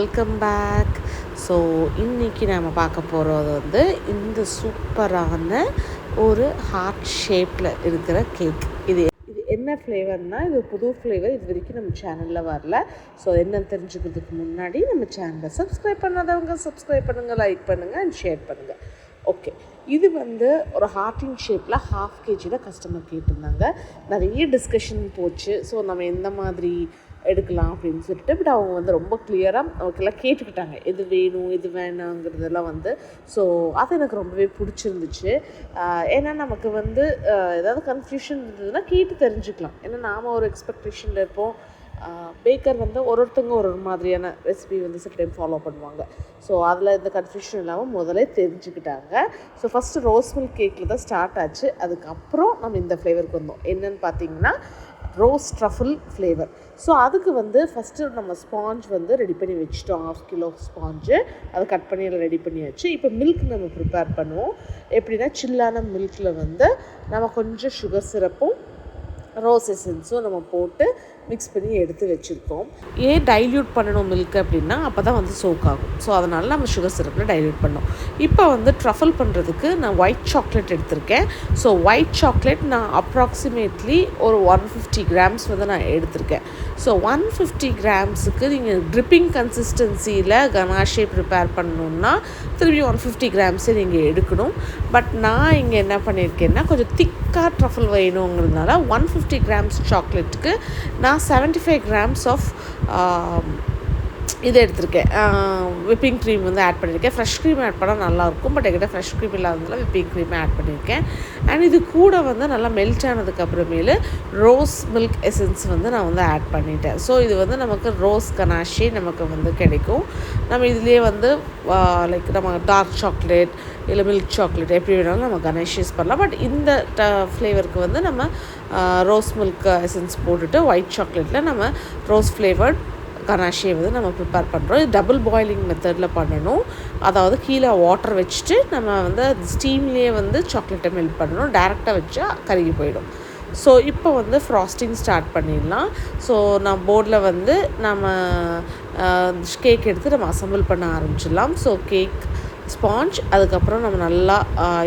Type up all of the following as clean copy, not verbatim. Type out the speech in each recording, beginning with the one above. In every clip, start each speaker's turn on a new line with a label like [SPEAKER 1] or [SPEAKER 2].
[SPEAKER 1] Welcome back. So இன்றைக்கி நாம் பார்க்க போகிறது வந்து இந்த சூப்பரான ஒரு ஹார்ட் ஷேப்பில் இருக்கிற கேக். இது என்ன ஃப்ளேவர்னால் இது புது ஃப்ளேவர், இது வரைக்கும் நம்ம சேனலில் வரல. ஸோ என்னென்னு தெரிஞ்சுக்கிறதுக்கு முன்னாடி நம்ம சேனலை சப்ஸ்கிரைப் பண்ணாதவங்க சப்ஸ்கிரைப் பண்ணுங்கள், லைக் பண்ணுங்கள் அண்ட் ஷேர் பண்ணுங்கள். ஓகே, இது வந்து ஒரு ஹார்ட்டின் ஷேப்பில் 1/2 kg கஸ்டமர் கேட்டிருந்தாங்க. நிறைய டிஸ்கஷன் போச்சு. ஸோ நம்ம எந்த மாதிரி எடுக்கலாம் அப்படின்னு சொல்லிட்டு, பட் அவங்க வந்து ரொம்ப கிளியராக அவங்கெல்லாம் கேட்டுக்கிட்டாங்க எது வேணும் எது வேணாங்கிறதெல்லாம் வந்து. ஸோ அது எனக்கு ரொம்பவே பிடிச்சிருந்துச்சு. ஏன்னா நமக்கு வந்து ஏதாவது கன்ஃபியூஷன் இருந்ததுன்னா கேட்டு தெரிஞ்சுக்கலாம். ஏன்னா நாம் ஒரு எக்ஸ்பெக்டேஷனில் இருப்போம். பேக்கர் வந்து ஒருத்தவங்க ஒரு மாதிரியான ரெசிபி வந்து சில டைம் ஃபாலோ பண்ணுவாங்க. ஸோ அதில் இந்த கன்ஃபியூஷன் இல்லாமல் முதலே தெரிஞ்சுக்கிட்டாங்க. ஸோ ஃபஸ்ட்டு ரோஸ் மில்க் கேக்கில் தான் ஸ்டார்ட் ஆச்சு. அதுக்கப்புறம் நம்ம இந்த ஃப்ளேவருக்கு வந்தோம். என்னென்னு பார்த்தீங்கன்னா ரோஸ் ட்ரஃபிள் ஃப்ளேவர். ஸோ அதுக்கு வந்து ஃபஸ்ட்டு நம்ம ஸ்பாஞ்ச் வந்து ரெடி பண்ணி வச்சுட்டோம். 1/2 kg ஸ்பாஞ்சு அதை கட் பண்ணி எல்லாம் ரெடி பண்ணியாச்சு. இப்போ மில்க் நம்ம ப்ரிப்பேர் பண்ணுவோம். எப்படின்னா சில்லான மில்கில் வந்து நம்ம கொஞ்சம் சுகர் சிரப்பும் ரோஸ் எசன்ஸும் நம்ம போட்டு மிக்ஸ் பண்ணி எடுத்து வச்சுருக்கோம். ஏன் டைல்யூட் பண்ணணும் மில்க் அப்படின்னா அப்போ தான் வந்து சோக் ஆகும். ஸோ அதனால் நம்ம சுகர் சிரப்பில் டைல்யூட் பண்ணோம். இப்போ வந்து ட்ரஃபிள் பண்ணுறதுக்கு நான் ஒயிட் சாக்லேட் எடுத்திருக்கேன். ஸோ ஒயிட் சாக்லேட் நான் அப்ராக்சிமேட்லி ஒரு 150 grams வந்து நான் எடுத்திருக்கேன். ஸோ 150 grams நீங்கள் ட்ரிப்பிங் கன்சிஸ்டன்சியில் கனாஷே ப்ரிப்பேர் பண்ணணுன்னா திரும்பி 150 grams நீங்கள் எடுக்கணும். பட் நான் இங்கே என்ன பண்ணியிருக்கேன்னா கொஞ்சம் திக்காக ட்ரஃபிள் வேணுங்கிறதுனால 150 grams சாக்லேட்டுக்கு நான் 75 grams ஆஃப் இது எடுத்திருக்கேன். விப்பிங் க்ரீம் வந்து ஆட் பண்ணியிருக்கேன். ஃப்ரெஷ் க்ரீம் ஆட் பண்ணால் நல்லாயிருக்கும். பட் என்கிட்ட ஃப்ரெஷ் க்ரீம் இல்லாததுனால விப்பிங் க்ரீம் ஆட் பண்ணியிருக்கேன். அண்ட் இது கூட வந்து நல்லா மெல்ட் ஆனதுக்கப்புறமேலு ரோஸ் மில்க் எசன்ஸ் வந்து நான் வந்து ஆட் பண்ணிட்டேன். ஸோ இது வந்து நமக்கு ரோஸ் கனாஷே நமக்கு வந்து கிடைக்கும். நம்ம இதுலேயே வந்து லைக் நம்ம டார்க் சாக்லேட் இல்லை மில்க் சாக்லேட் எப்படி வேணாலும் நம்ம கணேஷ் பண்ணலாம். பட் இந்த ஃப்ளேவருக்கு வந்து நம்ம ரோஸ் மில்க் எசன்ஸ் போட்டுட்டு ஒயிட் சாக்லேட்டில் நம்ம ரோஸ் ஃப்ளேவர்ட் கனாஷே வந்து நம்ம ப்ரிப்பேர் பண்ணுறோம். இது டபுள் பாயிலிங் மெத்தடில் பண்ணணும். அதாவது கீழே வாட்டர் வச்சுட்டு நம்ம வந்து ஸ்டீம்லேயே வந்து சாக்லேட்டை மெல்ட் பண்ணணும். டேரெக்டாக வச்சா கருகி போயிடும். ஸோ இப்போ வந்து ஃப்ராஸ்டிங் ஸ்டார்ட் பண்ணிடலாம். ஸோ நான் போர்டில் வந்து நம்ம கேக் எடுத்து நம்ம அசம்பிள் பண்ண ஆரம்பிச்சிடலாம். ஸோ கேக் ஸ்பாஞ்ச் அதுக்கப்புறம் நம்ம நல்லா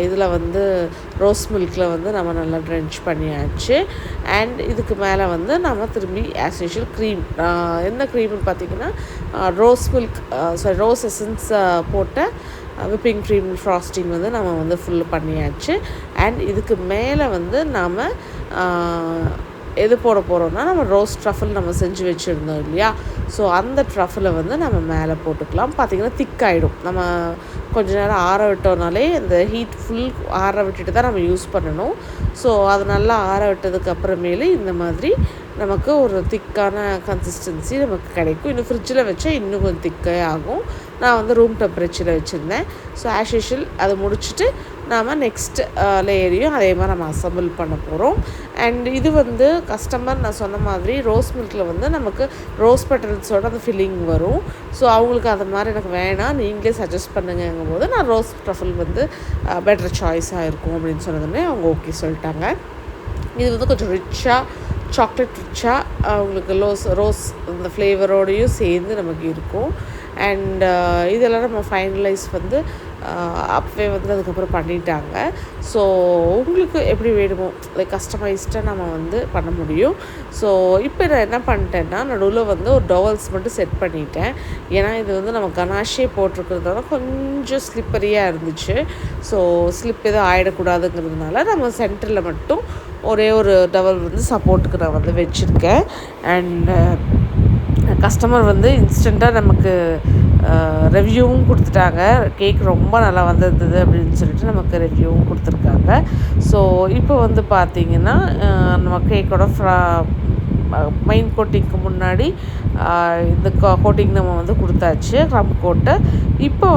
[SPEAKER 1] இதில் வந்து ரோஸ் மில்கில் வந்து நம்ம நல்லா ட்ரென்ச் பண்ணியாச்சு. அண்ட் இதுக்கு மேலே வந்து நம்ம திரும்பி ஆஸ் யூஷுவல் க்ரீம், என்ன க்ரீம்னு பார்த்திங்கன்னா ரோஸ் மில்க் ரோஸ் எசன்ஸ் போட்ட விப்பிங் க்ரீம் ஃப்ராஸ்டிங் வந்து நம்ம வந்து ஃபுல்லு பண்ணியாச்சு. அண்ட் இதுக்கு மேலே வந்து நாம் எது போட போகிறோம்னா நம்ம ரோஸ் ட்ரஃபிள் நம்ம செஞ்சு வச்சுருந்தோம் இல்லையா. ஸோ அந்த ட்ரஃபிளை வந்து நம்ம மேலே போட்டுக்கலாம். பார்த்திங்கன்னா திக்காகிடும். நம்ம கொஞ்ச நேரம் ஆற விட்டோம்னாலே இந்த ஹீட் ஃபுல் ஆற விட்டுட்டு தான் நம்ம யூஸ் பண்ணணும். ஸோ அது நல்லா ஆற விட்டதுக்கு அப்புறமேலு இந்த மாதிரி நமக்கு ஒரு திக்கான கன்சிஸ்டன்சி நமக்கு கிடைக்கும். இன்னும் ஃப்ரிட்ஜில் வச்சா இன்னும் கொஞ்சம் திக்கே ஆகும். நான் வந்து ரூம் டெம்பரேச்சரில் வச்சுருந்தேன். ஸோ ஆஸ் யூஷுவல் அதை முடிச்சுட்டு நாம் நெக்ஸ்ட் லேயரையும் அதே மாதிரி நம்ம அசம்பிள் பண்ண போகிறோம். அண்ட் இது வந்து கஸ்டமர் நான் சொன்ன மாதிரி ரோஸ் மில்கில் வந்து நமக்கு ரோஸ் பெட்டல்ஸோட அந்த ஃபில்லிங் வரும். ஸோ அவங்களுக்கு அது மாதிரி எனக்கு வேணாம், நீங்களே சஜஸ்ட் பண்ணுங்கும் போது நான் ரோஸ் ட்ரஃபிள் வந்து பெட்டர் சாய்ஸாக இருக்கும் அப்படின்னு சொன்னதுன்னே அவங்க ஓகே சொல்லிட்டாங்க. இது வந்து கொஞ்சம் ரிச்சாக சாக்லேட் ரிச்சாக அவங்களுக்கு ரோஸ் இந்த ஃப்ளேவரோடையும் சேர்ந்து நமக்கு இருக்கும். அண்ட் இதெல்லாம் நம்ம ஃபைனலைஸ் வந்து அப்போவே வந்து அதுக்கப்புறம் பண்ணிட்டாங்க. ஸோ உங்களுக்கு எப்படி வேணுமோ லைக் கஸ்டமைஸ்டாக நம்ம வந்து பண்ண முடியும். ஸோ இப்போ நான் என்ன பண்ணிட்டேன்னா நடுவில் வந்து ஒரு டவல்ஸ் மட்டும் செட் பண்ணிட்டேன். ஏன்னா இது வந்து நம்ம கனாஷே போட்டிருக்கிறதால கொஞ்சம் ஸ்லிப்பரியாக இருந்துச்சு. ஸோ ஸ்லிப் எதுவும் ஆகிடக்கூடாதுங்கிறதுனால நம்ம சென்டரில் மட்டும் ஒரே ஒரு டவல் வந்து சப்போர்ட்டுக்கு நான் வந்து வச்சுருக்கேன். அண்ட் கஸ்டமர் வந்து இன்ஸ்டண்ட்டாக நமக்கு ரிவ்யூவும் கொடுத்துட்டாங்க. கேக் ரொம்ப நல்லா வந்திருந்தது அப்படின்னு சொல்லிட்டு நமக்கு ரிவ்யூவும் கொடுத்துருக்காங்க. ஸோ இப்போ வந்து பார்த்திங்கன்னா நம்ம கேக்கோட மெயின் கோட்டிங்க்கு முன்னாடி இந்த கோட்டிங் நம்ம வந்து கொடுத்தாச்சு, க்ரம் கோட்டு. இப்போ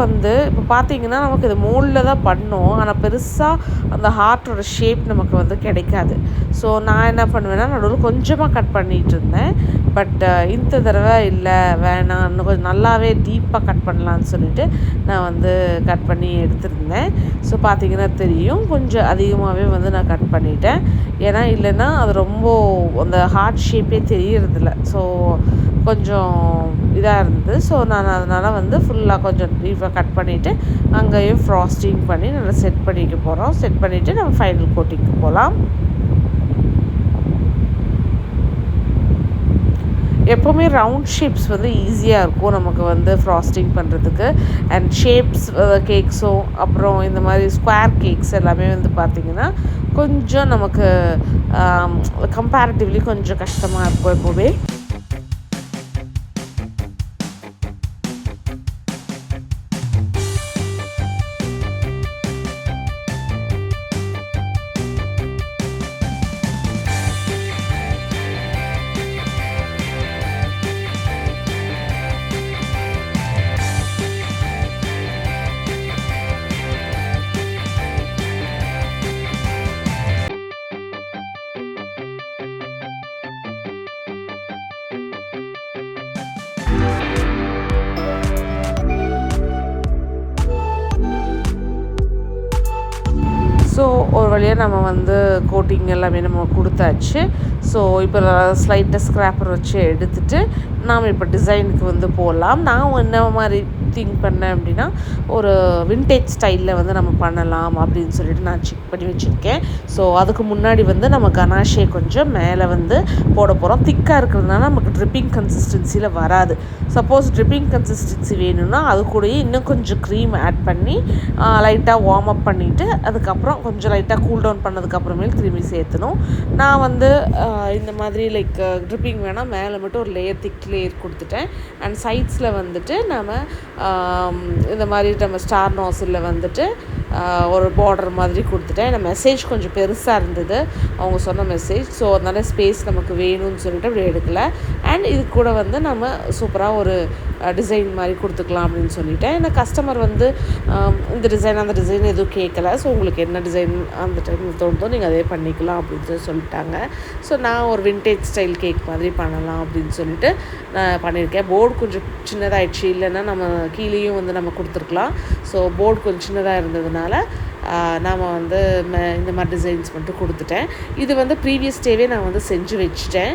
[SPEAKER 1] பார்த்திங்கன்னா நமக்கு இது மோல்டில் தான் பண்ணோம். ஆனால் பெருசாக அந்த ஹார்ட்டோட ஷேப் நமக்கு வந்து கிடைக்காது. ஸோ நான் என்ன பண்ணுவேன்னா நடுவில் கொஞ்சமாக கட் பண்ணிகிட்டு இருந்தேன். பட் இந்த தடவை இல்லை வேணாம், இன்னும் கொஞ்சம் நல்லாவே டீப்பாக கட் பண்ணலான்னு சொல்லிட்டு நான் வந்து கட் பண்ணி எடுத்துருந்தேன். ஸோ பார்த்திங்கன்னா தெரியும் கொஞ்சம் அதிகமாகவே வந்து நான் கட் பண்ணிட்டேன். ஏன்னா இல்லைன்னா அது ரொம்ப அந்த ஹார்ட் ஷேப் ஷேப்பே தெரியறதில்ல. ஸோ கொஞ்சம் இதாக இருந்தது. ஸோ நான் அதனால் வந்து ஃபுல்லாக கொஞ்சம் டீப்பாக கட் பண்ணிவிட்டு அங்கேயும் ஃப்ராஸ்டிங் பண்ணி நல்லா செட் பண்ணிக்க போகிறோம். செட் பண்ணிவிட்டு நம்ம ஃபைனல் கோட்டிங்க்கு போகலாம். எப்போவுமே ரவுண்ட் ஷேப்ஸ் வந்து ஈஸியாக இருக்கும் நமக்கு வந்து ஃப்ராஸ்டிங் பண்ணுறதுக்கு. அண்ட் ஷேப்ஸ் கேக்ஸும் அப்புறம் இந்த மாதிரி ஸ்கொயர் கேக்ஸ் எல்லாமே வந்து பார்த்திங்கன்னா கொஞ்சம் நமக்கு கம்பேரிட்டிவ்லி கொஞ்சம் கஷ்டமாக இருக்கும் எப்போவுமே. ஸோ ஒரு வழியாக நம்ம வந்து கோட்டிங் எல்லாமே நம்ம கொடுத்தாச்சு. ஸோ இப்போ ஸ்லைட்டாக ஸ்க்ராப்பர் வச்சு எடுத்துகிட்டு நாம் இப்போ டிசைனுக்கு வந்து போகலாம். நான் என்ன மாதிரி திங்க் பண்ணேன் அப்படின்னா, ஒரு விண்டேஜ் ஸ்டைலில் வந்து நம்ம பண்ணலாம் அப்படின்னு சொல்லிட்டு நான் செக் பண்ணி வச்சுருக்கேன். ஸோ அதுக்கு முன்னாடி வந்து நம்ம கனாஷே கொஞ்சம் மேலே வந்து போட போகிறோம். திக்காக இருக்கிறதுனால நமக்கு ட்ரிப்பிங் கன்சிஸ்டன்சியில் வராது. சப்போஸ் ட்ரிப்பிங் கன்சிஸ்டன்சி வேணும்னா அது கூடயே இன்னும் கொஞ்சம் க்ரீம் ஆட் பண்ணி லைட்டாக வார்ம் அப் பண்ணிவிட்டு அதுக்கப்புறம் கொஞ்சம் லைட்டாக கூல் டவுன் பண்ணதுக்கப்புறமேல் க்ரீமி சேர்த்தணும். நான் வந்து இந்த மாதிரி லைக் ட்ரிப்பிங் வேணால் மேலே மட்டும் ஒரு திக் லேயர் கொடுத்துட்டேன். அண்ட் சைட்ஸில் வந்துட்டு நம்ம இந்த மாதிரி நம்ம ஸ்டார் நாசிலில் வந்துட்டு ஒரு பார்டர் மாதிரி கொடுத்துட்டேன். இந்த மெசேஜ் கொஞ்சம் பெருசாக இருந்தது அவங்க சொன்ன மெசேஜ். ஸோ அதனால் ஸ்பேஸ் நமக்கு வேணும்னு சொல்லிட்டு அப்படி எடுக்கலை. அண்ட் இது கூட வந்து நம்ம சூப்பராக ஒரு டிசைன் மாதிரி கொடுத்துக்கலாம் அப்படின்னு சொல்லிட்டேன். ஏன்னா கஸ்டமர் வந்து இந்த டிசைன் அந்த டிசைன் எதுவும் கேட்கல. ஸோ உங்களுக்கு என்ன டிசைன் அந்த டைம் தோணுதோ நீங்கள் அதே பண்ணிக்கலாம் அப்படின்னு சொல்லிட்டாங்க. ஸோ நான் ஒரு விண்டேஜ் ஸ்டைல் கேக் மாதிரி பண்ணலாம் அப்படின்னு சொல்லிட்டு நான் பண்ணியிருக்கேன். போர்டு கொஞ்சம் சின்னதாகிடுச்சு, இல்லைன்னா நம்ம கீழேயும் வந்து நம்ம கொடுத்துருக்கலாம். ஸோ போர்டு கொஞ்சம் சின்னதாக இருந்ததுனால நாம் வந்து இந்த மாதிரி டிசைன்ஸ் மட்டும் கொடுத்துட்டேன். இது வந்து ப்ரீவியஸ் டேவே நான் வந்து செஞ்சு வச்சுட்டேன்.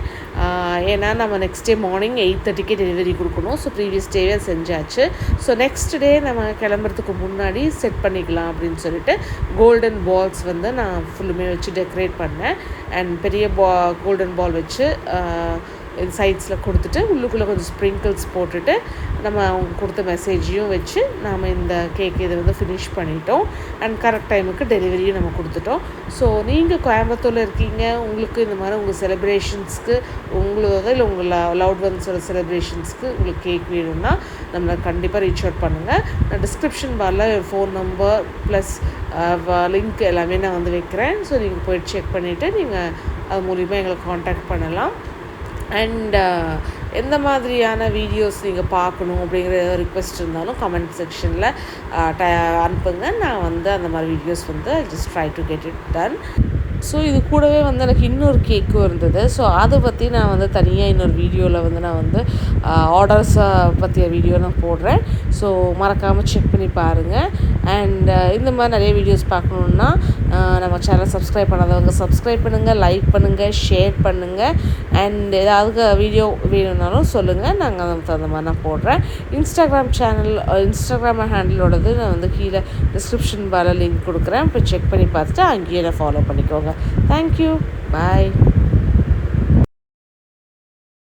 [SPEAKER 1] ஏன்னா நம்ம நெக்ஸ்ட் டே மார்னிங் 8:30 டெலிவரி கொடுக்கணும். ஸோ ப்ரீவியஸ் டேவே செஞ்சாச்சு. ஸோ நெக்ஸ்ட் டே நம்ம கிளம்புறதுக்கு முன்னாடி செட் பண்ணிக்கலாம் அப்படின்னு சொல்லிட்டு கோல்டன் பால்ஸ் வந்து நான் ஃபுல்லுமே வச்சு டெக்கரேட் பண்ணேன். அண்ட் பெரிய கோல்டன் பால் வச்சு சைட்ஸில் கொடுத்துட்டு உள்ளுக்குள்ளே கொஞ்சம் ஸ்ப்ரிங்கிள்ஸ் போட்டுட்டு நம்ம அவங்க கொடுத்த மெசேஜையும் வச்சு நாம் இந்த கேக் இதை வந்து ஃபினிஷ் பண்ணிட்டோம். அண்ட் கரெக்ட் டைமுக்கு டெலிவரியும் நம்ம கொடுத்துட்டோம். ஸோ நீங்கள் கோயம்புத்தூரில் இருக்கீங்க, உங்களுக்கு இந்த மாதிரி உங்கள் செலிப்ரேஷன்ஸ்க்கு உங்களோட இல்லை உங்கள் லவ்ட் ஒன்ஸோட செலிப்ரேஷன்ஸ்க்கு உங்களுக்கு கேக் வேணும்னா நம்மளை கண்டிப்பாக ரீச் அவுட் பண்ணுங்கள். நான் டிஸ்கிரிப்ஷன் பாரில் ஃபோன் நம்பர் ப்ளஸ் லிங்க் எல்லாமே நான் வந்து வைக்கிறேன். ஸோ நீங்கள் போய்ட்டு செக் பண்ணிவிட்டு நீங்கள் அது மூலிமா எங்களை காண்டாக்ட் பண்ணலாம். அண்ட் எந்த மாதிரியான வீடியோஸ் நீங்கள் பார்க்கணும் அப்படிங்கிற ரிக்வெஸ்ட் இருந்தாலும் கமெண்ட் செக்ஷனில் அனுப்புங்க. நான் வந்து அந்த மாதிரி வீடியோஸ் வந்து just try to get it done. So இது கூடவே வந்து எனக்கு இன்னொரு கேக்கும் இருந்தது. ஸோ அதை பற்றி நான் வந்து தனியாக இன்னொரு வீடியோவில் வந்து நான் வந்து ஆர்டர்ஸை பற்றிய வீடியோ நான் போடுறேன். ஸோ மறக்காமல் செக் பண்ணி பாருங்கள். அண்ட் இந்த மாதிரி நிறைய வீடியோஸ் பார்க்கணுன்னா நம்ம சேனல் சப்ஸ்கிரைப் பண்ணாதவங்க சப்ஸ்கிரைப் பண்ணுங்கள், லைக் பண்ணுங்கள், ஷேர் பண்ணுங்கள். அண்ட் ஏதாவது வீடியோ வேணும்னாலும் சொல்லுங்கள், நாங்கள் அதுக்கு தகுந்த மாதிரி நான் போடுறேன். இன்ஸ்டாகிராம் ஹேண்டிலோடது நான் வந்து கீழே டிஸ்கிரிப்ஷன் பாரில் லிங்க் கொடுக்குறேன். இப்போ செக் பண்ணி பார்த்துட்டு அங்கேயே நான் ஃபாலோ பண்ணிக்கோங்க. Thank you. Bye.